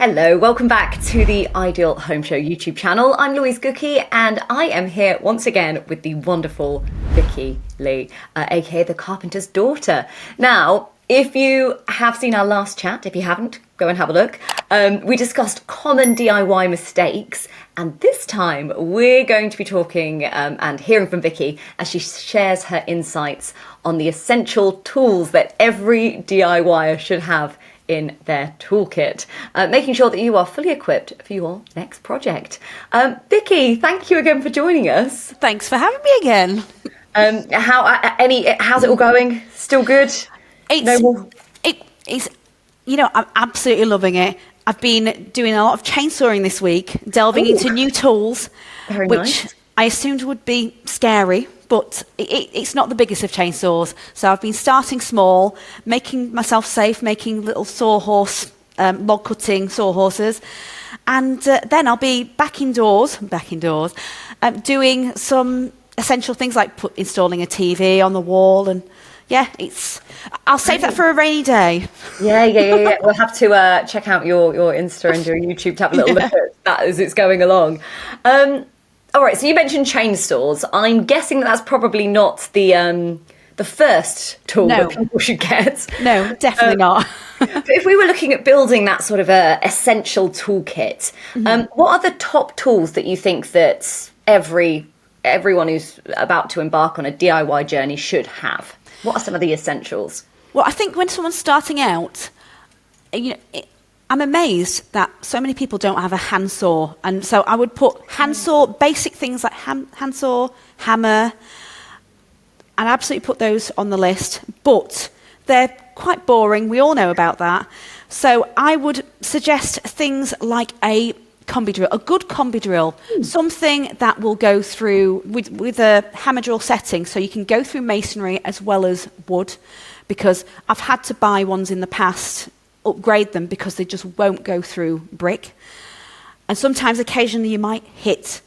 Hello, welcome back to the Ideal Home Show YouTube channel. I'm Louise Gookie and I am here once again with the wonderful Vikkie Lee, aka the Carpenter's daughter. Now, if you have seen our last chat, if you haven't, go and have a look. We discussed common DIY mistakes, and this time we're going to be talking and hearing from Vikkie as she shares her insights on the essential tools that every DIYer should have in their toolkit, making sure that you are fully equipped for your next project. Vikkie, thank you again for joining us. Thanks for having me again. How's it all going? Still good? It's I'm absolutely loving it. I've been doing a lot of chainsawing this week, delving into new tools, which I assumed would be scary, but it's not the biggest of chainsaws. So I've been starting small, making myself safe, making little sawhorse, log cutting sawhorses. And then I'll be back indoors, doing some essential things like installing a TV on the wall. And yeah, I'll save that for a rainy day. Yeah. We'll have to check out your Insta and your YouTube to have a little look at that as it's going along. All right, so you mentioned chainsaws. I'm guessing that's probably not the first tool that people should get. No, definitely not. But if we were looking at building that sort of essential toolkit, what are the top tools that you think that everyone who's about to embark on a DIY journey should have? What are some of the essentials? Well, I think when someone's starting out, I'm amazed that so many people don't have a handsaw. And so I would put handsaw, basic things like handsaw, hammer, and absolutely put those on the list. But they're quite boring. We all know about that. So I would suggest things like a combi drill, a good combi drill, something that will go through with a hammer drill setting. So you can go through masonry as well as wood, because I've had to buy ones in the past, upgrade them because they just won't go through brick. And sometimes occasionally you might hit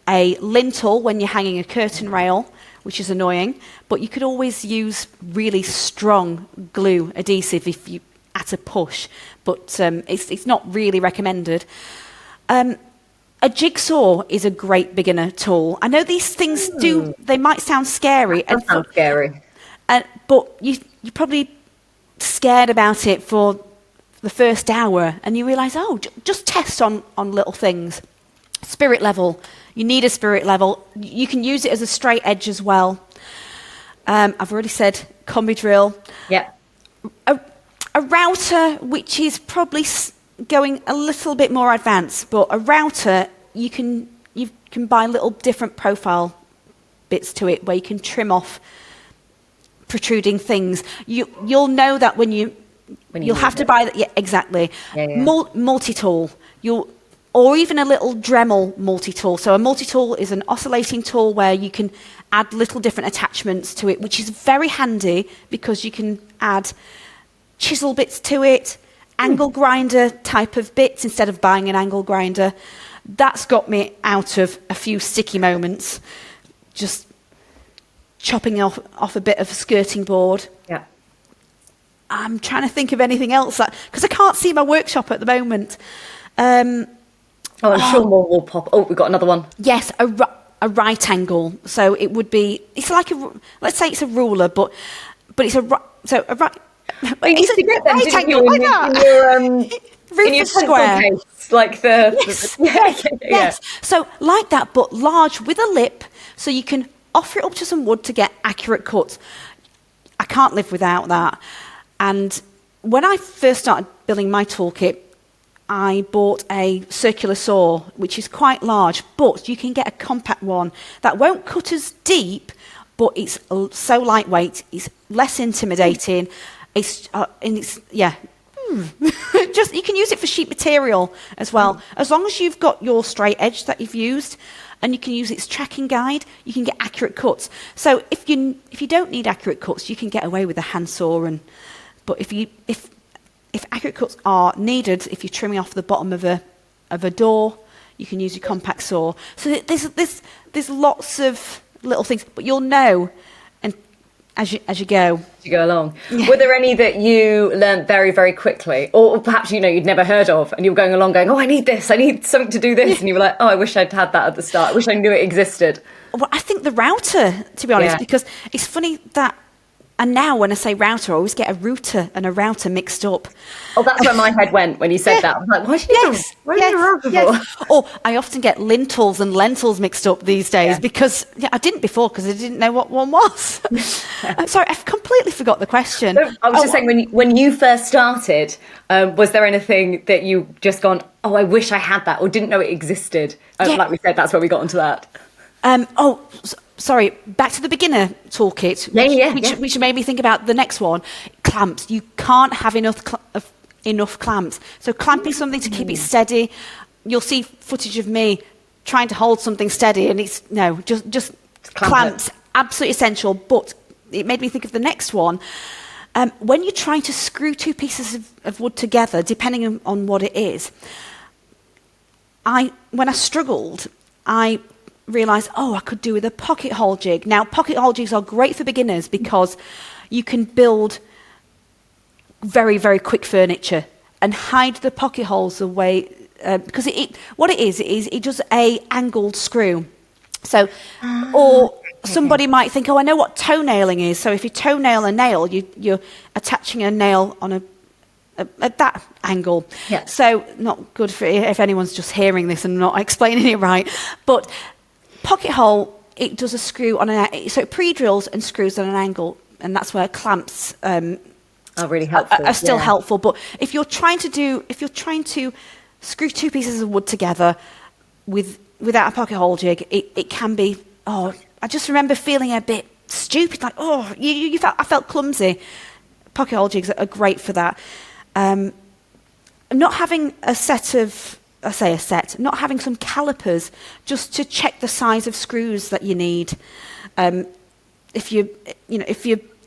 a lintel when you're hanging a curtain rail, which is annoying, but you could always use really strong glue adhesive if you at a push, but it's not really recommended. A jigsaw is a great beginner tool. I know these things they might sound scary. That sounds scary. But you're probably scared about it for the first hour, and you realise, just test on little things. Spirit level. You need a spirit level. You can use it as a straight edge as well. I've already said combi drill. Yeah. A router, which is probably going a little bit more advanced, but a router, you can buy little different profile bits to it where you can trim off protruding things. You'll know that when you'll have to buy that. Yeah, exactly. Yeah. Multi-tool. Or even a little Dremel multi-tool. So a multi-tool is an oscillating tool where you can add little different attachments to it, which is very handy because you can add chisel bits to it, angle grinder type of bits instead of buying an angle grinder. That's got me out of a few sticky moments, just chopping off a bit of a skirting board. Yeah. I'm trying to think of anything else, because I can't see my workshop at the moment. I'm sure more will pop. Oh, we've got another one. Yes, a right angle. So it would be, it's like let's say it's a ruler, but it's a right. Well, you used to get them, right angle like that. In your square case, like yes. Yeah. Yes. So like that, but large with a lip, so you can offer it up to some wood to get accurate cuts. I can't live without that. And when I first started building my toolkit, I bought a circular saw, which is quite large, but you can get a compact one that won't cut as deep, but it's so lightweight, it's less intimidating. Just you can use it for sheet material as well, as long as you've got your straight edge that you've used, and you can use its tracking guide. You can get accurate cuts. So if you don't need accurate cuts, you can get away with a handsaw. But if accurate cuts are needed, if you're trimming off the bottom of a door, you can use your compact saw. So there's lots of little things, but you'll know as you go. As you go along. Were there any that you learned very, very quickly? Or perhaps, you'd never heard of, and you were going along going, oh, I need this, I need something to do this. And you were like, oh, I wish I'd had that at the start. I wish I knew it existed. Well, I think the router, to be honest, because it's funny that, and now when I say router, I always get a router and a router mixed up. Oh, that's where my head went when you said that. I was like, why do you need a router for? Or I often get lintels and lentils mixed up these days because I didn't before because I didn't know what one was. Sorry, I've completely forgot the question. I was just saying, when you first started, was there anything that you just gone, oh, I wish I had that, or didn't know it existed? Like we said, that's where we got onto that. Sorry, back to the beginner toolkit, which made me think about the next one. Clamps. You can't have enough clamps. So clamping something to keep it steady. You'll see footage of me trying to hold something steady, and it's just clamps. Absolutely essential. But it made me think of the next one. When you're trying to screw two pieces of wood together, depending on what it is, when I struggled, I realised, I could do with a pocket hole jig. Now, pocket hole jigs are great for beginners because you can build very, very quick furniture and hide the pocket holes away, because what it is it does a angled screw. So, or somebody might think, I know what toenailing is. So if you toenail a nail, you're attaching a nail on at that angle. Yeah. So not good for if anyone's just hearing this and not explaining it right, but pocket hole, it does a screw on so it pre-drills and screws on an angle, and that's where clamps are really helpful. Are still helpful. But if you're trying to screw two pieces of wood together without a pocket hole jig, it can be. I just remember feeling a bit stupid, like I felt clumsy. Pocket hole jigs are great for that. Not having a set of. Not having some calipers just to check the size of screws that you need. If you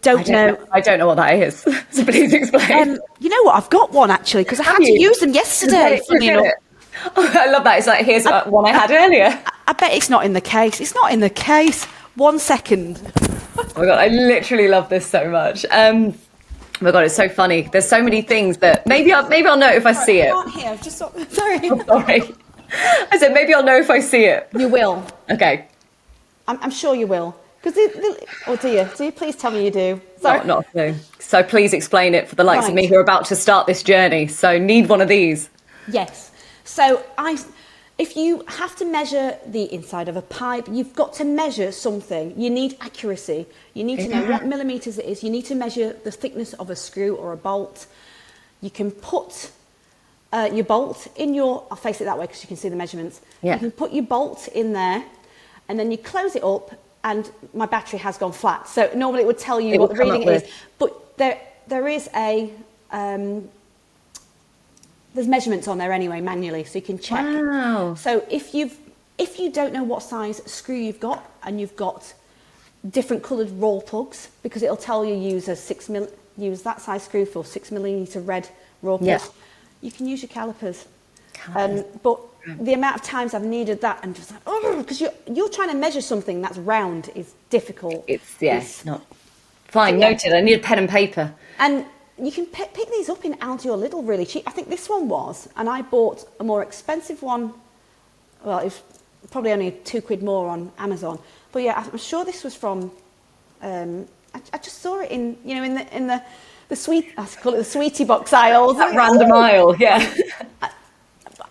don't know. I don't know what that is, so please explain. You know what? I've got one actually because I had to use them yesterday. Funny enough. Oh, I love that. It's like, here's one I had earlier. I bet it's not in the case. It's not in the case. 1 second. Oh my God, I literally love this so much. Oh my God, it's so funny. There's so many things that maybe I'll know if I see it. I can't hear. I've just sorry. I'm sorry. I said maybe I'll know if I see it. You will. Okay. I'm sure you will. Because do you? Do you please tell me you do? Sorry. Not a clue. So please explain it for the likes of me who are about to start this journey. So need one of these. Yes. So if you have to measure the inside of a pipe, you've got to measure something. You need accuracy. You need to know what millimetres it is. You need to measure the thickness of a screw or a bolt. You can put your bolt in I'll face it that way because you can see the measurements. Yeah. You can put your bolt in there and then you close it up, and my battery has gone flat. So normally it would tell you what the reading is. But there is there's measurements on there anyway, manually, so you can check. Wow. So if you don't know what size screw you've got, and you've got different coloured roll plugs, because it'll tell you use that size screw for 6mm red roll plugs, you can use your calipers. But the amount of times I've needed that and just like, because you're trying to measure something that's round is difficult. It's not. Fine, noted. I need a pen and paper. And you can pick these up in Aldi or Lidl really cheap. I think this one was, and I bought a more expensive one. Well, it was probably only £2 more on Amazon. But yeah, I'm sure this was from. I just saw it in the sweet. I call it the sweetie box aisle. That random aisle, yeah.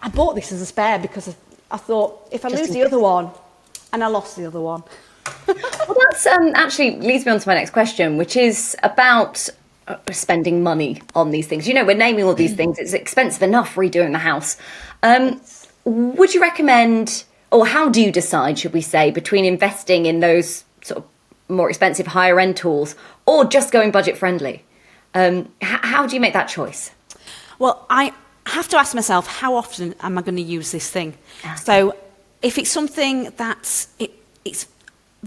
I bought this as a spare because I thought if I lose the other one, and I lost the other one. Well, that's actually leads me on to my next question, which is about spending money on these things. We're naming all these things. It's expensive enough redoing the house. Would you recommend, or how do you decide, should we say, between investing in those sort of more expensive higher end tools or just going budget friendly? How do you make that choice? Well, I have to ask myself, how often am I going to use this thing? So if it's something that's it's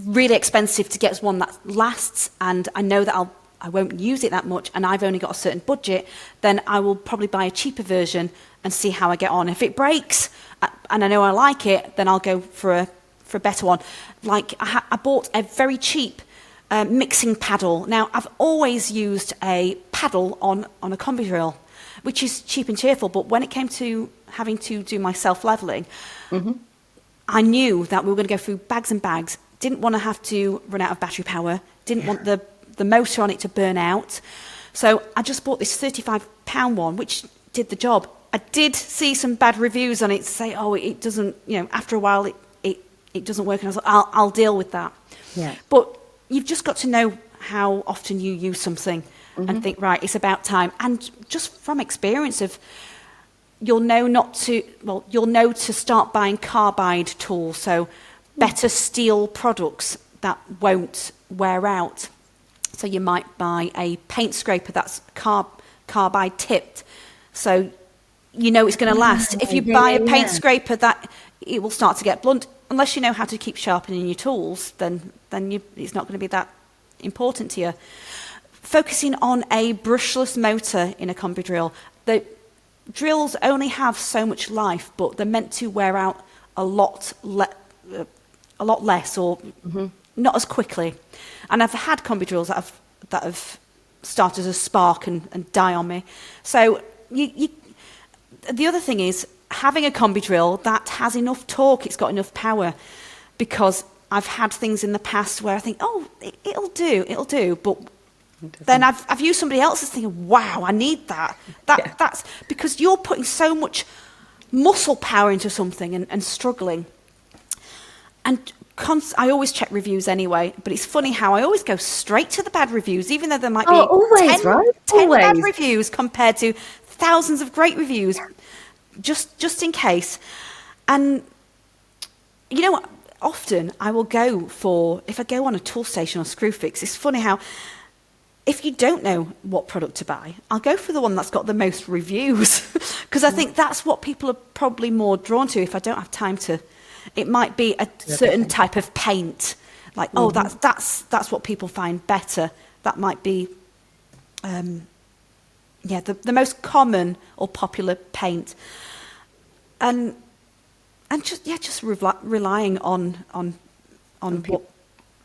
really expensive to get one that lasts, and I know that I won't use it that much, and I've only got a certain budget, then I will probably buy a cheaper version and see how I get on. If it breaks and I know I like it, then I'll go for a better one. Like I bought a very cheap mixing paddle. Now, I've always used a paddle on a combi drill, which is cheap and cheerful, but when it came to having to do my self-leveling, I knew that we were going to go through bags and bags, didn't want to have to run out of battery power, didn't want the motor on it to burn out. So I just bought this £35 one, which did the job. I did see some bad reviews on it to say, oh, it doesn't, after a while it doesn't work. And I was like, I'll deal with that. Yeah. But you've just got to know how often you use something and think, right, it's about time. And just from experience you'll know to start buying carbide tools, so better steel products that won't wear out. So you might buy a paint scraper that's carbide tipped, so it's going to last. If you buy a paint scraper that it will start to get blunt, unless you know how to keep sharpening your tools, then it's not going to be that important to you. Focusing on a brushless motor in a combi drill. The drills only have so much life, but they're meant to wear out a lot less, or not as quickly. And I've had combi drills that have started as a spark and die on me. So the other thing is having a combi drill that has enough torque, it's got enough power, because I've had things in the past where I think, oh, it'll do, but then I've used somebody else's thinking, wow, I need that. That's because you're putting so much muscle power into something and struggling. And I always check reviews anyway, but it's funny how I always go straight to the bad reviews, even though there might be 10 bad reviews compared to thousands of great reviews, just in case. And often I will go if I go on a tool station or Screwfix, it's funny how if you don't know what product to buy, I'll go for the one that's got the most reviews, because I think that's what people are probably more drawn to. If I don't have time to, it might be a certain type of paint, like that's what people find better. That might be the most common or popular paint, and just relying on what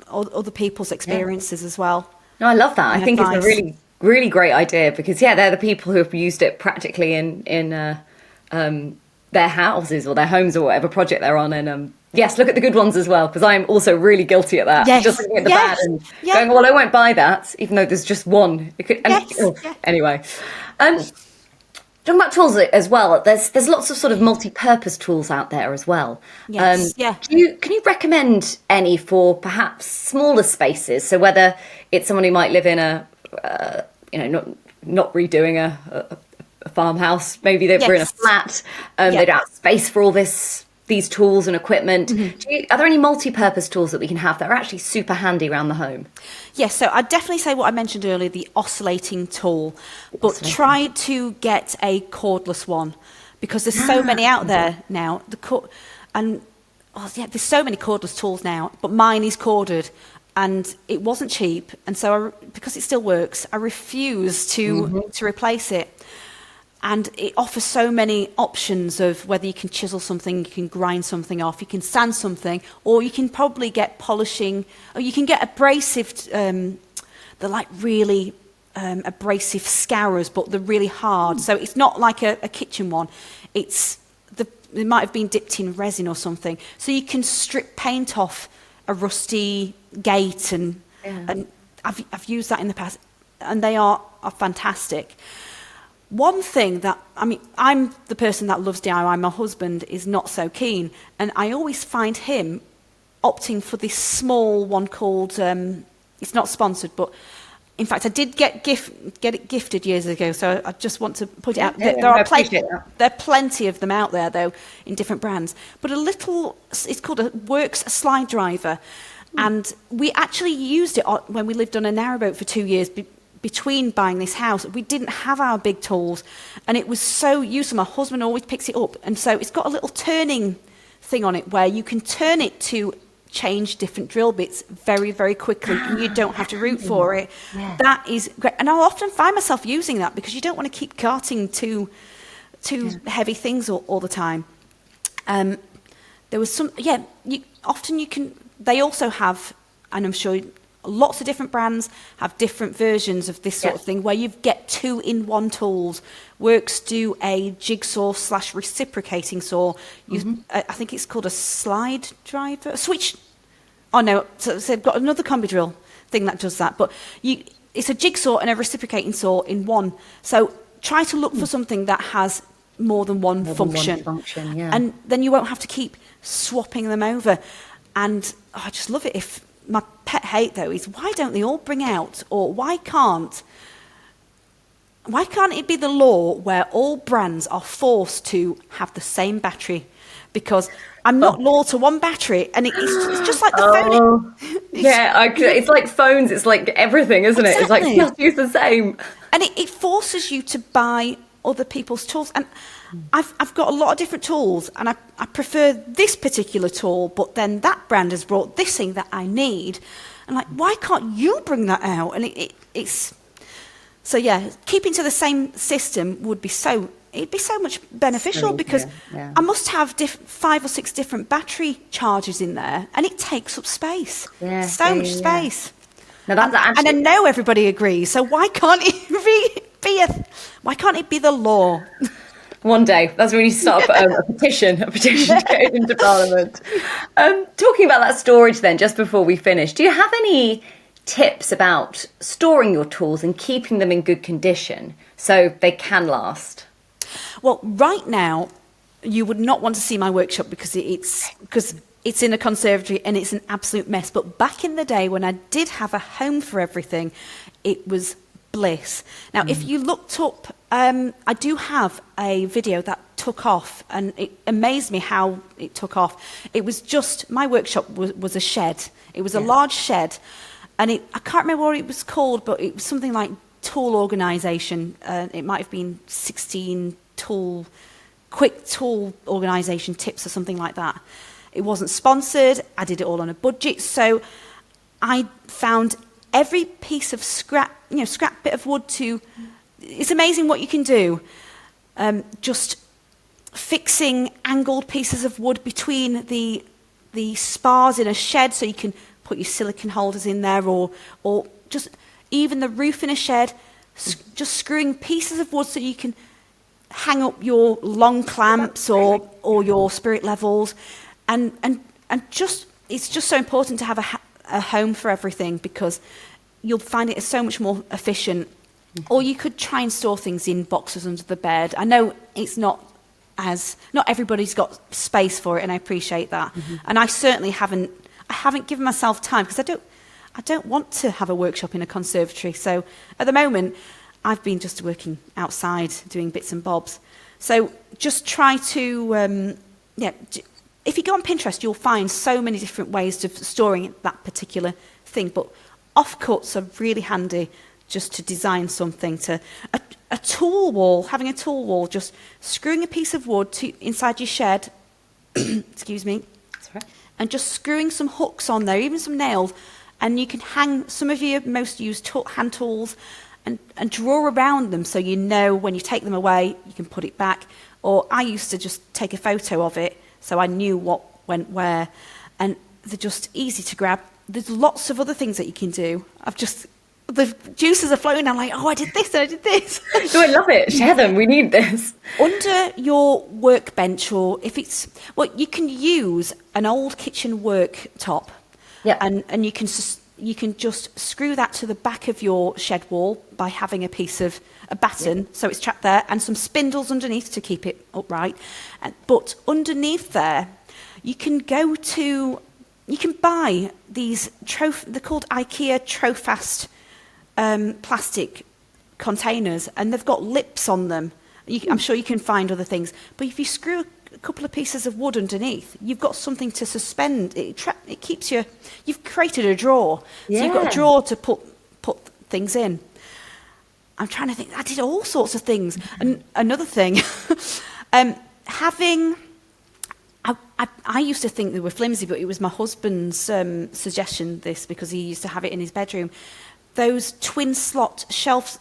other people's experiences as well. No, I love that. I think it's a really, really great idea, because they're the people who have used it practically in their houses or their homes or whatever project they're on. And yes, look at the good ones as well, because I'm also really guilty at that. Yes. Just looking at the bad and going, well, I won't buy that, even though there's just one. Anyway. Talking about tools as well, there's lots of sort of multi-purpose tools out there as well. Yes. Can you recommend any for perhaps smaller spaces? So whether it's someone who might live in not redoing a farmhouse, maybe we're in a flat, they don't have space for all these tools and equipment. Are there any multi-purpose tools that we can have that are actually super handy around the home? Yes, so I'd definitely say what I mentioned earlier, the oscillating tool, but try to get a cordless one, because there's so many out there now. There's so many cordless tools now, but mine is corded, and it wasn't cheap, and so because it still works, I refuse to replace it. And it offers so many options of whether you can chisel something, you can grind something off, you can sand something, or you can probably get polishing, or you can get abrasive, they're like really abrasive scourers, but they're really hard. So it's not like a kitchen one. It might have been dipped in resin or something. So you can strip paint off a rusty gate, and I've used that in the past, and they are fantastic. One thing I'm the person that loves DIY. My husband is not so keen, and I always find him opting for this small one called, it's not sponsored, but in fact I did get it gifted years ago, so I just want to put it out. There are plenty of them out there, though, in different brands. But it's called a Works slide driver, and we actually used it when we lived on a narrowboat for 2 years, between buying this house. We didn't have our big tools, and it was so useful. My husband always picks it up, and so it's got a little turning thing on it where you can turn it to change different drill bits very, very quickly, and you don't have to root for it. That is great, and I'll often find myself using that, because you don't want to keep carting too heavy things all the time. There was some, they also have, and I'm sure lots of different brands have different versions of this sort of thing, where you get 2-in-1 tools. Works do a jigsaw / reciprocating saw. I think it's called a slide driver, a switch. Oh no, so they've got another combi drill thing that does that. But it's a jigsaw and a reciprocating saw in one. So try to look for something that has more than one function. And then you won't have to keep swapping them over. And I just love it. If my pet hate though is, why don't they all bring out, or why can't it be the law where all brands are forced to have the same battery? Because I'm not loyal to one battery, and it's just like the phone. It's like phones. It's like everything, isn't it? It's like, you have to use the same. And it forces you to buy other people's tools. And I've got a lot of different tools, and I prefer this particular tool, but then that brand has brought this thing that I need. And like, why can't you bring that out? And it's so, yeah, keeping to the same system would be it'd be so much beneficial, because I must have 5 or 6 different battery chargers in there, and it takes up space. So much space. Now that's and I know everybody agrees. So why can't it be the law? One day, that's when we start a petition to get into Parliament. Talking about that storage then, just before we finish, do you have any tips about storing your tools and keeping them in good condition so they can last? Well, right now, you would not want to see my workshop because it's in a conservatory and it's an absolute mess. But back in the day when I did have a home for everything, it was bliss. Now, if you looked up, I do have a video that took off, and it amazed me how it took off. It was just, my workshop was a shed. It was a large shed, and I can't remember what it was called, but it was something like tool organisation. It might have been 16 quick tool organisation tips or something like that. It wasn't sponsored. I did it all on a budget. So I found every piece of scrap bit of wood it's amazing what you can do. Just fixing angled pieces of wood between the spars in a shed, so you can put your silicone holders in there, or just even the roof in a shed, just screwing pieces of wood so you can hang up your long clamps or your spirit levels, and just, it's just so important to have a home for everything, because you'll find it so much more efficient. Or you could try and store things in boxes under the bed. I know it's not everybody's got space for it, and I appreciate that. And I certainly haven't given myself time, because I don't want to have a workshop in a conservatory. So at the moment, I've been just working outside doing bits and bobs. So just try to, if you go on Pinterest, you'll find so many different ways of storing that particular thing. But offcuts are really handy, just to design something. A tool wall, having a tool wall, just screwing a piece of wood inside your shed, excuse me, that's right, and just screwing some hooks on there, even some nails, and you can hang some of your most used hand tools and draw around them, so you know when you take them away, you can put it back. Or I used to just take a photo of it, so I knew what went where, and they're just easy to grab. There's lots of other things that you can do. The juices are flowing. I'm like, I did this and I did this. Oh, I love it. Share them. We need this. Under your workbench, or you can use an old kitchen worktop. Yeah. And you can just screw that to the back of your shed wall by having a piece of a batten, so it's trapped there, and some spindles underneath to keep it upright. But underneath there, you can buy these they're called IKEA Trofast plastic containers, and they've got lips on them. I'm sure you can find other things, but if you screw a couple of pieces of wood underneath, you've got something to suspend. It keeps you've created a drawer. So you've got a drawer to put things in. I'm trying to think. I did all sorts of things. And another thing, I used to think they were flimsy, but it was my husband's suggestion, because he used to have it in his bedroom. Those twin slot shelf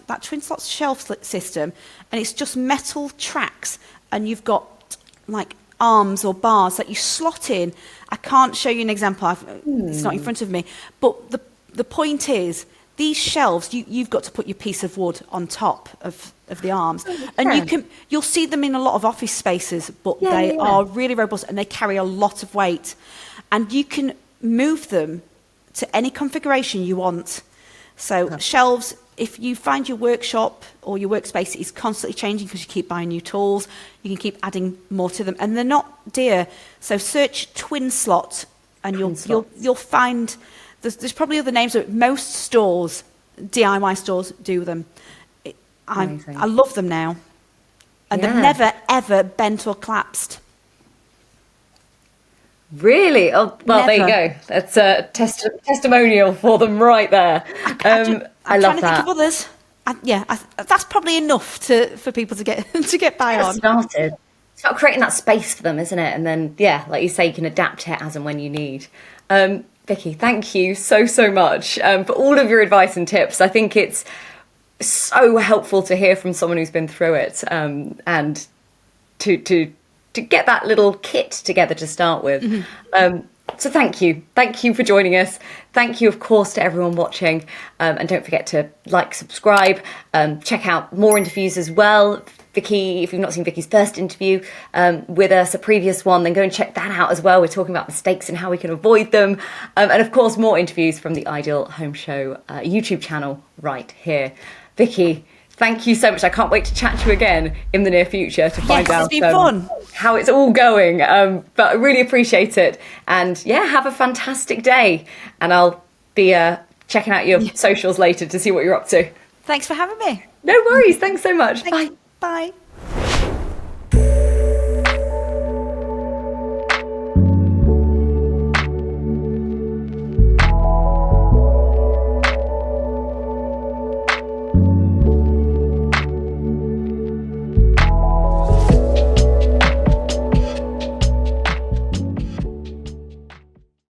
system, and it's just metal tracks, and you've got like arms or bars that you slot in. I can't show you an example. It's not in front of me, but the point is, these shelves, you've got to put your piece of wood on top of the arms, and you'll see them in a lot of office spaces, but they are really robust and they carry a lot of weight, and you can move them to any configuration you want. So shelves, if you find your workshop or your workspace is constantly changing because you keep buying new tools, you can keep adding more to them, and they're not dear. So search twin slot, and you'll find there's probably other names, but most stores, DIY stores, do them. I love them now, and they've never ever bent or collapsed. Really? Oh, well, there you go. That's a testimonial for them right there. I love that. I'm trying to think of others. That's probably enough for people to get by on. Started. It's about creating that space for them, isn't it? And then, like you say, you can adapt it as and when you need. Vikkie, thank you so much for all of your advice and tips. I think it's so helpful to hear from someone who's been through it, and to get that little kit together to start with. So thank you for joining us. Thank you, of course, to everyone watching, and don't forget to like, subscribe, check out more interviews as well. Vikkie, if you've not seen Vikkie's first interview with us, a previous one, then go and check that out as well. We're talking about mistakes and how we can avoid them, and of course more interviews from the Ideal Home Show YouTube channel right here. Vikkie, thank you so much. I can't wait to chat to you again in the near future to find out how it's all going. But I really appreciate it. And have a fantastic day. And I'll be checking out your socials later to see what you're up to. Thanks for having me. No worries. Thanks so much. Bye. Bye.